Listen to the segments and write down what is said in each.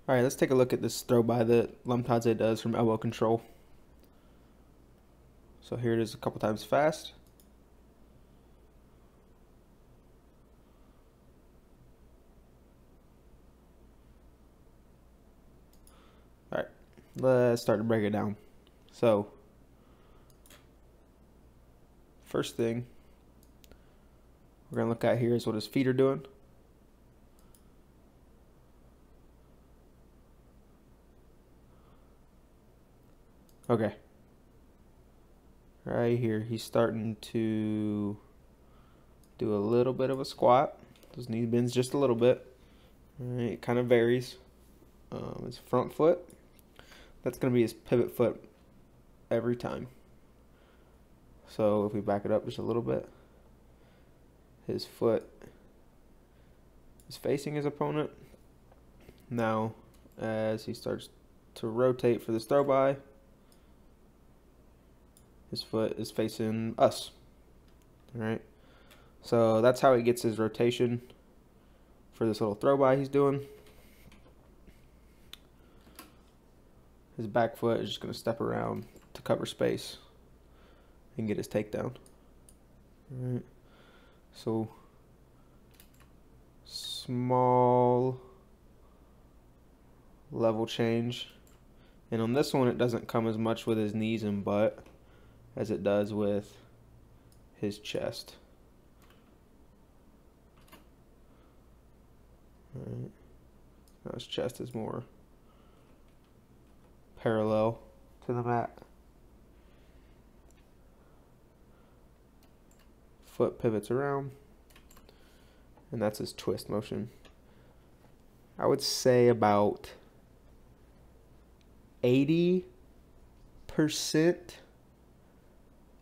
All right, let's take a look at this throw by that Lomtadze does from elbow control. So here it is a couple times fast. All right, let's start to break it down. So first thing we're gonna look at here is what his feet are doing. Okay. Right here, he's starting to do a little bit of a squat. His knee bends just a little bit. All right, it kind of varies. His front foot, that's going to be his pivot foot every time. So if we back it up just a little bit, his foot is facing his opponent. Now, as he starts to rotate for this throw by, his foot is facing us. All right. So that's how he gets his rotation for this little throw by he's doing. His back foot is just going to step around to cover space and get his takedown. All right. So small level change. And on this one, it doesn't come as much with his knees and butt as it does with his chest. All right. Now his chest is more parallel to the mat. Foot pivots around, and that's his twist motion. I would say about 80%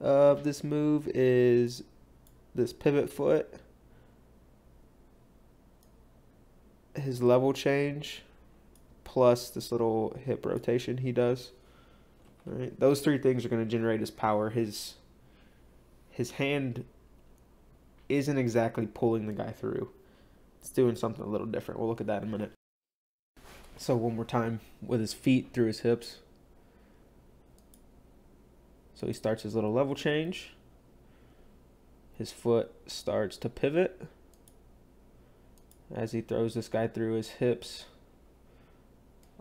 of this move is this pivot foot, his level change, plus this little hip rotation he does. All right, those three things are going to generate his power. His hand isn't exactly pulling the guy through. It's doing something a little different. We'll look at that in a minute. So one more time with his feet through his hips. So he starts his little level change. His foot starts to pivot. As he throws this guy through, his hips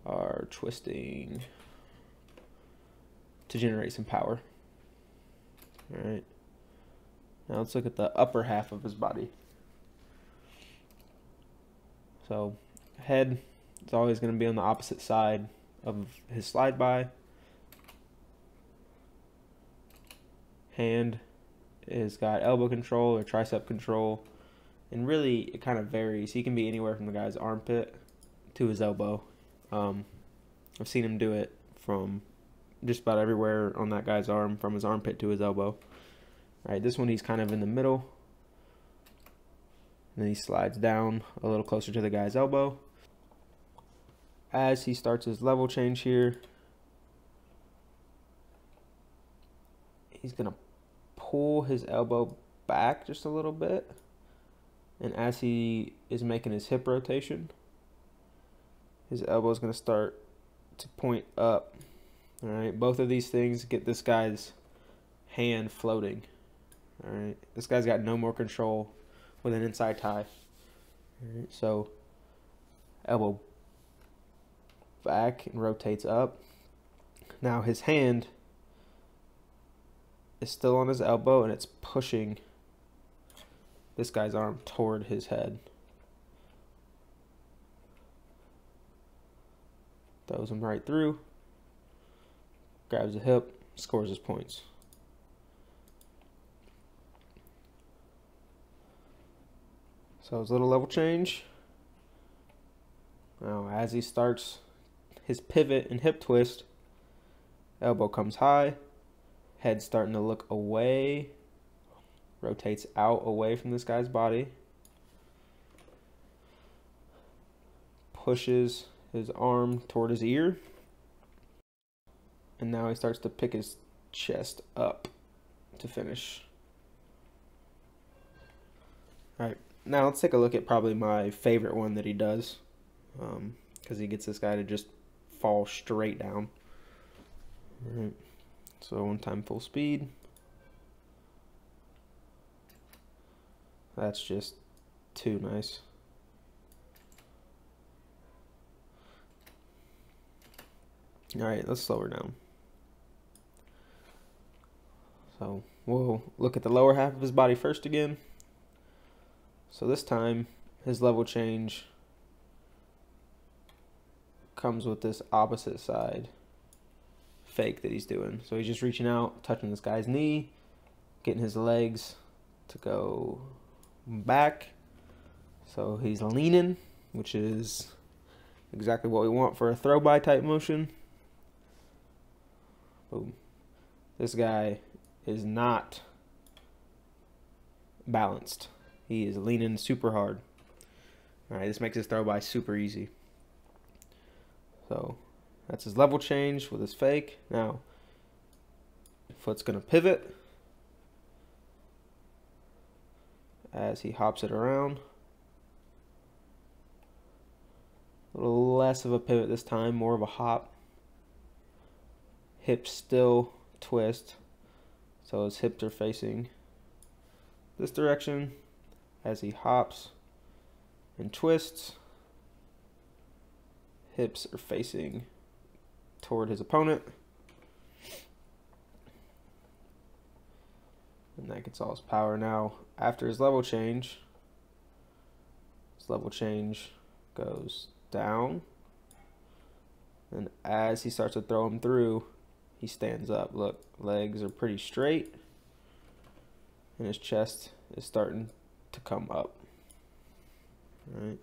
are twisting to generate some power. All right. Now let's look at the upper half of his body. So head is always going to be on the opposite side of his slide by. Hand is got elbow control or tricep control, and really it kind of varies. He can be anywhere from the guy's armpit to his elbow. I've seen him do it from just about everywhere on that guy's arm, from his armpit to his elbow. All right, this one he's kind of in the middle, and then he slides down a little closer to the guy's elbow. As he starts his level change here, he's gonna pull his elbow back just a little bit, and as he is making his hip rotation, his elbow is going to start to point up. All right, both of these things get this guy's hand floating. All right, this guy's got no more control with an inside tie. All right, so elbow back and rotates up. Now his hand is still on his elbow, and it's pushing this guy's arm toward his head. Throws him right through, grabs the hip, scores his points. So his little level change. Now as he starts his pivot and hip twist, elbow comes high, head starting to look away, rotates out away from this guy's body, pushes his arm toward his ear, and now he starts to pick his chest up to finish. All right, now let's take a look at probably my favorite one that he does. because he gets this guy to just fall straight down. All right. So 1 time full speed. That's just too nice. All right, let's slow her down. So we'll look at the lower half of his body first again. So this time his level change comes with this opposite side fake that he's doing. So he's just reaching out, touching this guy's knee, getting his legs to go back. So he's leaning, which is exactly what we want for a throw by type motion. Boom. This guy is not balanced. He is leaning super hard. All right, this makes his throw by super easy. So that's his level change with his fake. Now, foot's gonna pivot as he hops it around. A little less of a pivot this time, more of a hop. Hips still twist, so his hips are facing this direction as he hops and twists. Hips are facing toward his opponent, and that gets all his power. Now, after his level change goes down, and as he starts to throw him through, he stands up. Look, legs are pretty straight, and his chest is starting to come up. All right.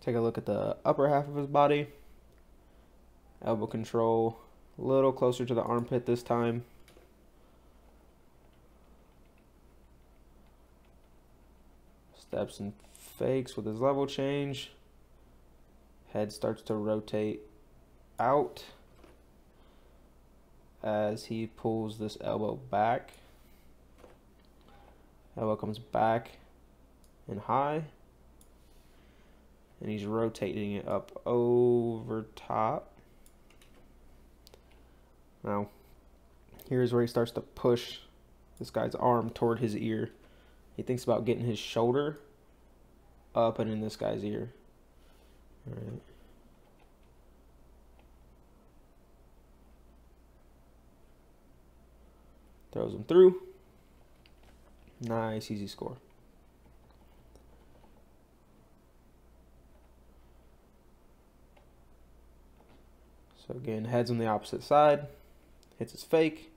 Take a look at the upper half of his body. Elbow control, a little closer to the armpit this time. Steps and fakes with his level change. Head starts to rotate out as he pulls this elbow back. Elbow comes back and high, and he's rotating it up over top. Now, here's where he starts to push this guy's arm toward his ear. He thinks about getting his shoulder up and in this guy's ear. All right. Throws him through. Nice, easy score. So again, head's on the opposite side. Hits his fake.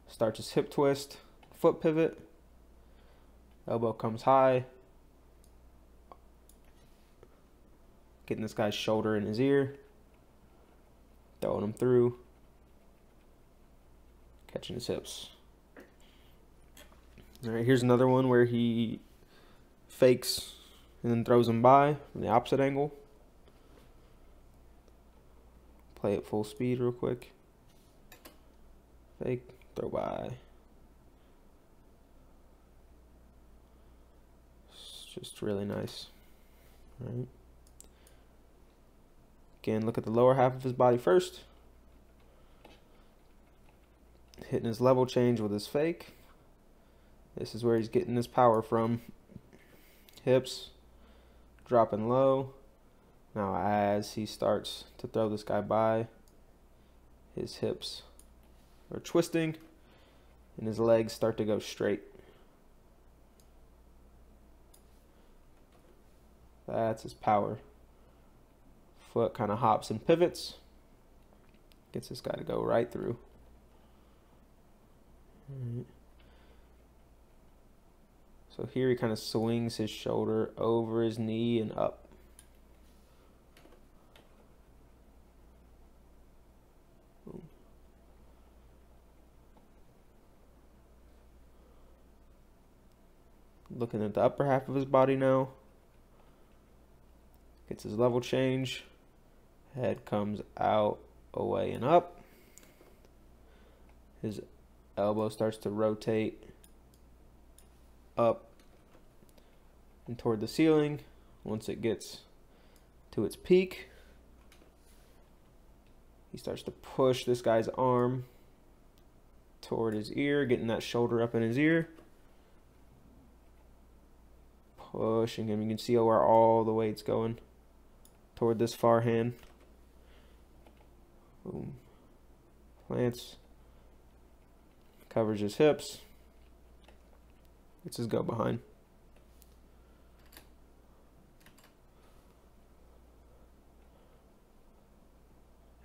Starts his hip twist. Foot pivot. Elbow comes high. Getting this guy's shoulder in his ear. Throwing him through. Catching his hips. All right, here's another one where he fakes and then throws him by from the opposite angle. Play at full speed real quick. Fake, throw by. It's just really nice. All right. Again, look at the lower half of his body first. Hitting his level change with his fake. This is where he's getting his power from. Hips dropping low. Now as he starts to throw this guy by, his hips are twisting and his legs start to go straight. That's his power. Foot kind of hops and pivots. Gets this guy to go right through. All right. So here he kind of swings his shoulder over his knee and up. Boom. Looking at the upper half of his body now. Gets his level change. Head comes out, away, and up. His elbow starts to rotate up and toward the ceiling. Once it gets to its peak, he starts to push this guy's arm toward his ear, getting that shoulder up in his ear. Pushing him. You can see where all the weight's going toward this far hand. Boom. Plants. Covers his hips. Gets his go behind.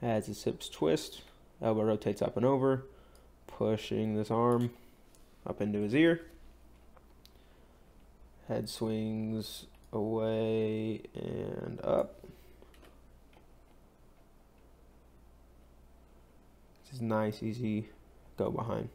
As his hips twist, elbow rotates up and over, pushing this arm up into his ear. Head swings away and up. This is nice, easy go behind.